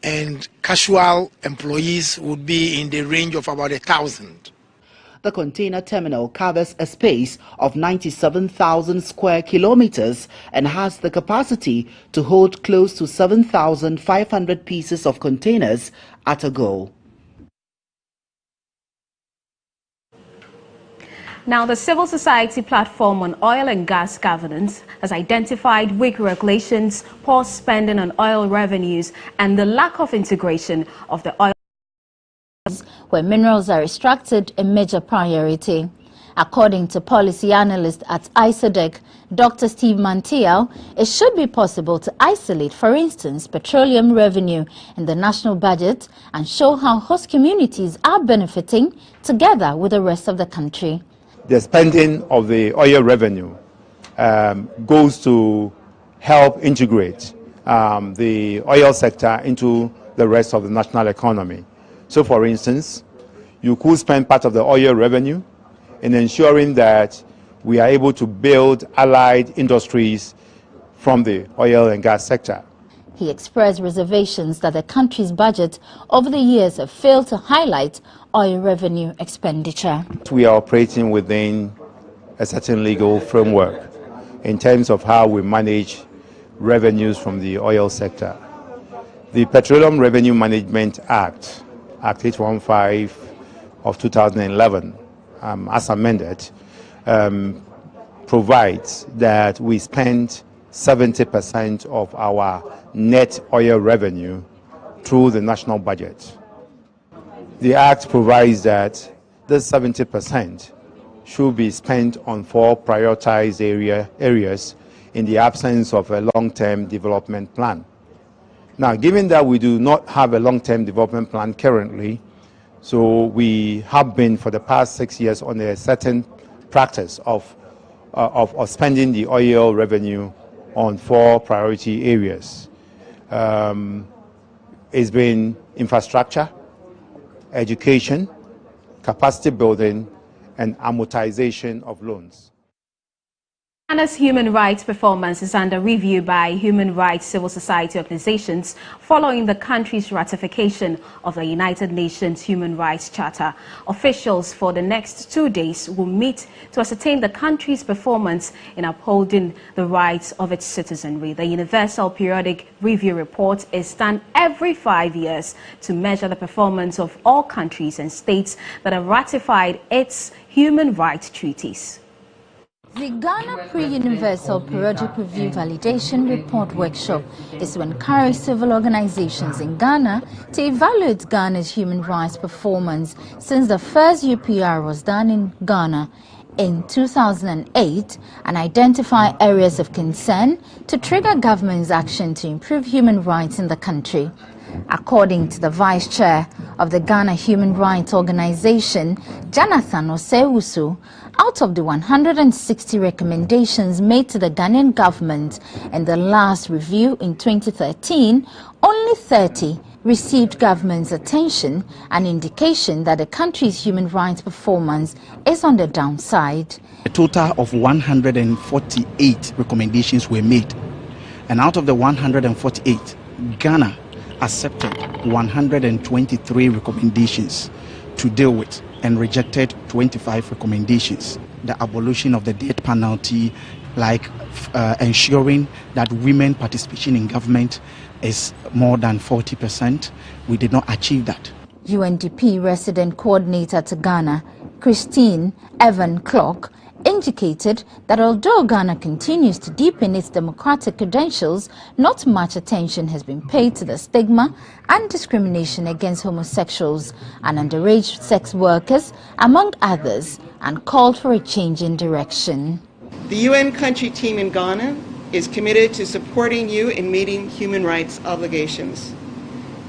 and casual employees would be in the range of about 1,000. The container terminal covers a space of 97,000 square kilometers and has the capacity to hold close to 7,500 pieces of containers at a go. Now, the civil society platform on oil and gas governance has identified weak regulations, poor spending on oil revenues, and the lack of integration of the oil where minerals are extracted a major priority. According to policy analyst at ISODEC, Dr. Steve Mantiel, it should be possible to isolate, for instance, petroleum revenue in the national budget and show how host communities are benefiting together with the rest of the country. The spending of the oil revenue goes to help integrate the oil sector into the rest of the national economy. So, for instance, you could spend part of the oil revenue in ensuring that we are able to build allied industries from the oil and gas sector. He expressed reservations that the country's budget over the years have failed to highlight oil revenue expenditure. We are operating within a certain legal framework in terms of how we manage revenues from the oil sector. The Petroleum Revenue Management Act, Act 815 of 2011, as amended, provides that we spend 70% of our net oil revenue through the national budget. The Act provides that this 70% should be spent on 4 prioritized areas in the absence of a long-term development plan. Now, given that we do not have a long-term development plan currently, so we have been for the past 6 years on a certain practice of spending the oil revenue on 4 priority areas. It's been infrastructure, education, capacity building, and amortization of loans. Ghana's human rights performance is under review by human rights civil society organizations following the country's ratification of the United Nations Human Rights Charter. Officials for the next 2 days will meet to ascertain the country's performance in upholding the rights of its citizenry. The Universal Periodic Review Report is done every 5 years to measure the performance of all countries and states that have ratified its human rights treaties. The Ghana Pre-Universal Periodic Review Validation Report Workshop is to encourage civil organizations in Ghana to evaluate Ghana's human rights performance since the first UPR was done in Ghana in 2008 and identify areas of concern to trigger government's action to improve human rights in the country. According to the Vice Chair of the Ghana Human Rights Organization, Jonathan Owusu, out of the 160 recommendations made to the Ghanaian government in the last review in 2013, only 30 received government's attention, an indication that the country's human rights performance is on the downside. A total of 148 recommendations were made, and out of the 148, Ghana accepted 123 recommendations to deal with and rejected 25 recommendations. The abolition of the death penalty, like ensuring that women participation in government is more than 40%. We did not achieve that. UNDP resident coordinator to Ghana, Christine Evan Clark, indicated that although Ghana continues to deepen its democratic credentials, not much attention has been paid to the stigma and discrimination against homosexuals and underage sex workers, among others, and called for a change in direction. The UN country team in Ghana is committed to supporting you in meeting human rights obligations.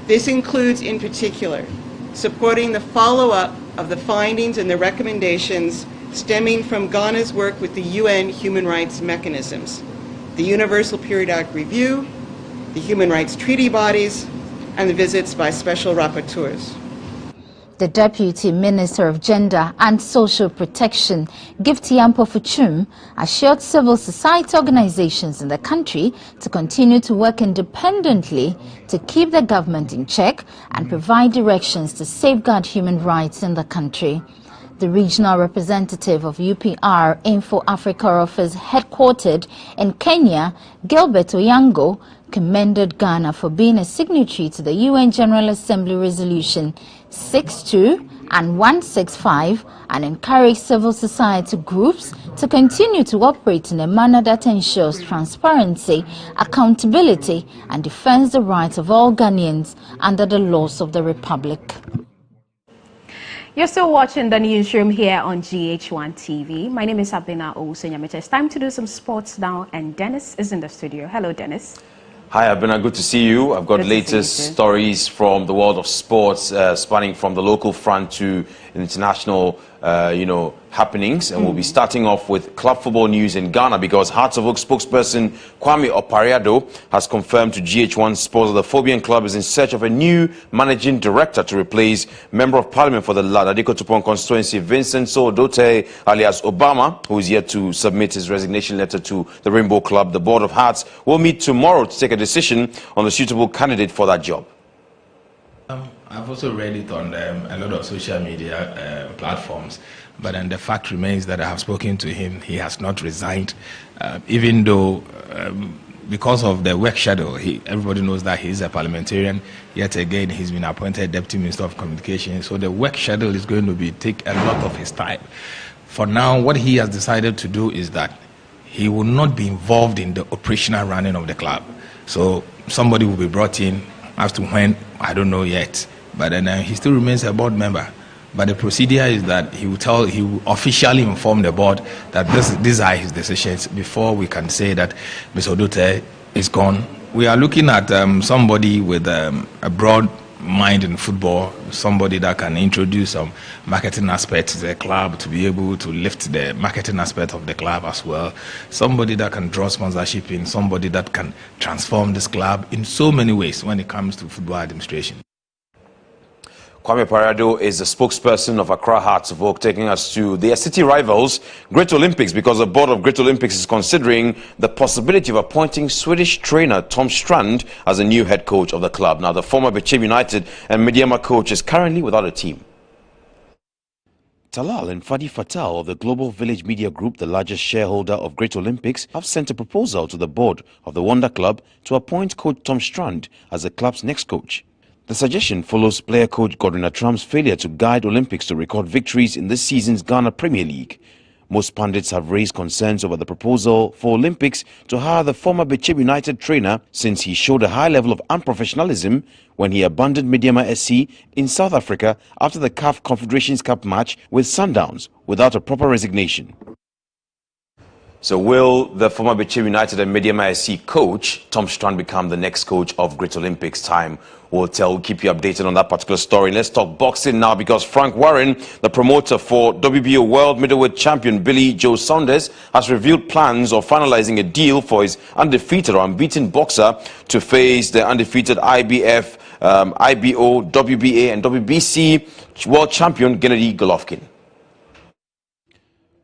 This includes, in particular, supporting the follow-up of the findings and the recommendations stemming from Ghana's work with the UN human rights mechanisms, the Universal Periodic Review, the human rights treaty bodies, and the visits by special rapporteurs. The Deputy Minister of Gender and Social Protection, Gifty Ampofuchum, assured civil society organizations in the country to continue to work independently to keep the government in check and provide directions to safeguard human rights in the country. The regional representative of UPR Info Africa office headquartered in Kenya, Gilbert Oyango, commended Ghana for being a signatory to the UN General Assembly Resolution 62 and 165 and encouraged civil society groups to continue to operate in a manner that ensures transparency, accountability, and defends the rights of all Ghanaians under the laws of the Republic. You're still watching the newsroom here on GHOne TV. My name is Abena, Owusu, Nyamekye. It's time to do some sports now, and Dennis is in the studio. Hello, Dennis. Hi, Abena. Good to see you. I've got latest stories from the world of sports, spanning from the local front to international happenings, and we'll be starting off with club football news in Ghana, because Hearts of Oak spokesperson Kwame Opariado has confirmed to GHOne Sports that the Phobian club is in search of a new managing director to replace Member of Parliament for the Ladadiko Tupon constituency, Vincent Odote alias Obama, who is yet to submit his resignation letter to the Rainbow Club. The Board of Hearts will meet tomorrow to take a decision on the suitable candidate for that job. I've also read it on a lot of social media platforms, but then the fact remains that I have spoken to him. He has not resigned, even though because of the work schedule, everybody knows that he's a parliamentarian. Yet again, he's been appointed Deputy Minister of Communication, so the work schedule is going to take a lot of his time. For now, what he has decided to do is that he will not be involved in the operational running of the club. So somebody will be brought in. As to when, I don't know yet. But then he still remains a board member. But the procedure is that he will officially inform the board that these are his decisions before we can say that Mr. Odote is gone. We are looking at somebody with a broad mind in football, somebody that can introduce some marketing aspects to the club to be able to lift the marketing aspect of the club as well, somebody that can draw sponsorship in, somebody that can transform this club in so many ways when it comes to football administration. Kwame Opariado is the spokesperson of Accra Hearts of Oak, taking us to their city rivals, Great Olympics, because the board of Great Olympics is considering the possibility of appointing Swedish trainer Tom Strand as the new head coach of the club. Now, the former Bechib United and Mediama coach is currently without a team. Talal and Fadi Fatal of the Global Village Media Group, the largest shareholder of Great Olympics, have sent a proposal to the board of the Wonder Club to appoint coach Tom Strand as the club's next coach. The suggestion follows player coach Godwin Atram's failure to guide Olympics to record victories in this season's Ghana Premier League. Most pundits have raised concerns over the proposal for Olympics to hire the former Bechib United trainer, since he showed a high level of unprofessionalism when he abandoned Mediama SC in South Africa after the CAF Confederations Cup match with Sundowns without a proper resignation. So will the former Bechib United and Mediama SC coach Tom Strand become the next coach of Great Olympics? Time will tell. We'll keep you updated on that particular story. Let's talk boxing now, because Frank Warren, the promoter for WBO World Middleweight Champion Billy Joe Saunders, has revealed plans of finalizing a deal for his undefeated or unbeaten boxer to face the undefeated IBF, IBO, WBA and WBC World Champion Gennady Golovkin.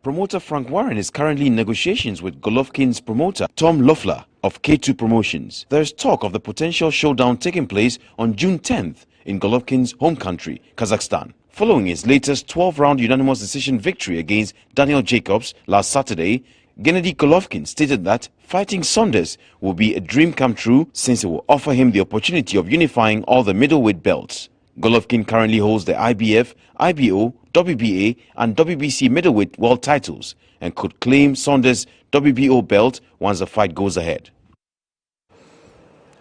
Promoter Frank Warren is currently in negotiations with Golovkin's promoter Tom Loeffler of K2 Promotions. There is talk of the potential showdown taking place on June 10th in Golovkin's home country, Kazakhstan. Following his latest 12-round unanimous decision victory against Daniel Jacobs last Saturday, Gennady Golovkin stated that fighting Saunders will be a dream come true, since it will offer him the opportunity of unifying all the middleweight belts. Golovkin currently holds the IBF, IBO, WBA and WBC middleweight world titles and could claim Saunders' WBO belt once the fight goes ahead.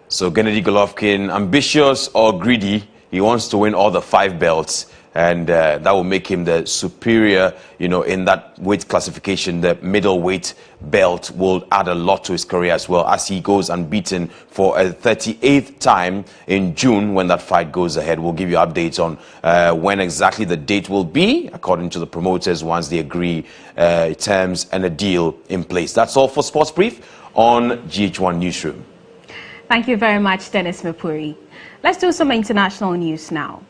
So Gennady Golovkin, ambitious or greedy, he wants to win all the 5 belts, and that will make him the superior, in that weight classification. The middleweight belt will add a lot to his career as well, as he goes unbeaten for a 38th time in June when that fight goes ahead. We'll give you updates on when exactly the date will be, according to the promoters, once they agree terms and a deal in place. That's all for Sports Brief on GHOne Newsroom. Thank you very much, Dennis Mapuri. Let's do some international news now.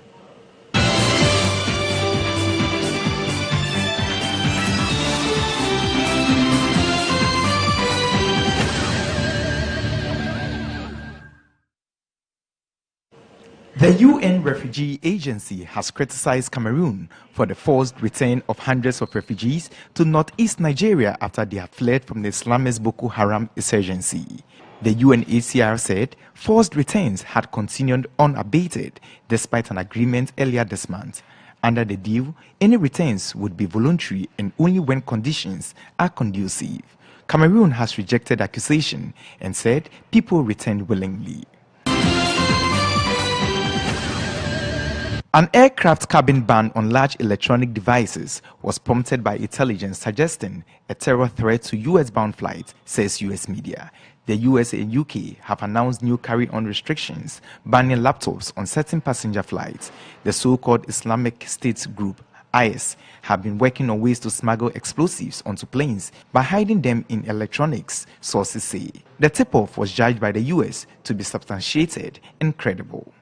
The UN Refugee Agency has criticized Cameroon for the forced return of hundreds of refugees to northeast Nigeria after they have fled from the Islamist Boko Haram insurgency. The UNHCR said forced returns had continued unabated despite an agreement earlier this month. Under the deal, any returns would be voluntary and only when conditions are conducive. Cameroon has rejected accusation and said people returned willingly. An aircraft cabin ban on large electronic devices was prompted by intelligence suggesting a terror threat to US-bound flights, says US media. The US and UK have announced new carry-on restrictions banning laptops on certain passenger flights. The so-called Islamic State group IS have been working on ways to smuggle explosives onto planes by hiding them in electronics, sources say. The tip-off was judged by the US to be substantiated and credible.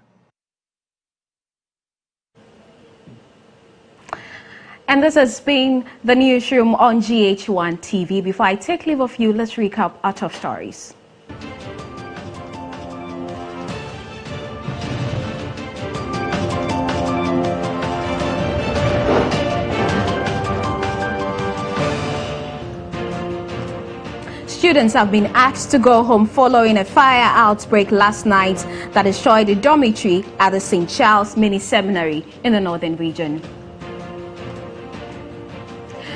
And this has been the newsroom on GHOne TV. Before I take leave of you, let's recap our top stories. Students have been asked to go home following a fire outbreak last night that destroyed a dormitory at the St. Charles Mini Seminary in the northern region.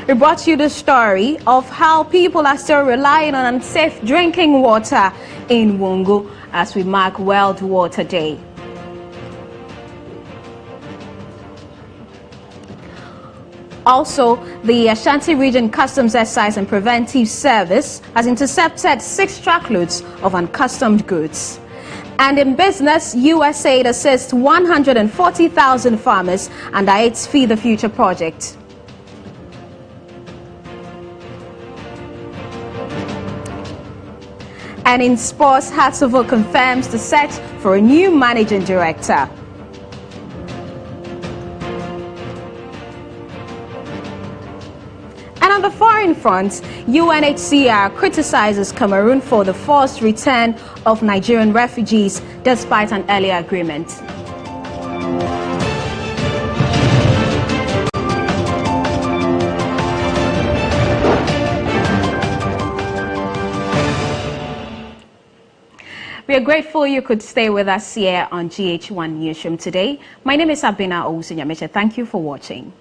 We brought you the story of how people are still relying on unsafe drinking water in Wungu as we mark World Water Day. Also, the Ashanti Region Customs Excise and Preventive Service has intercepted 6 truckloads of uncustomed goods. And in business, USAID assists 140,000 farmers under its Feed the Future project. And in sports, Hartsville confirms the search for a new managing director. And on the foreign front, UNHCR criticizes Cameroon for the forced return of Nigerian refugees despite an earlier agreement. We are grateful you could stay with us here on GHOne Newsroom today. My name is Abena, Owusu, Nyamekye. Thank you for watching.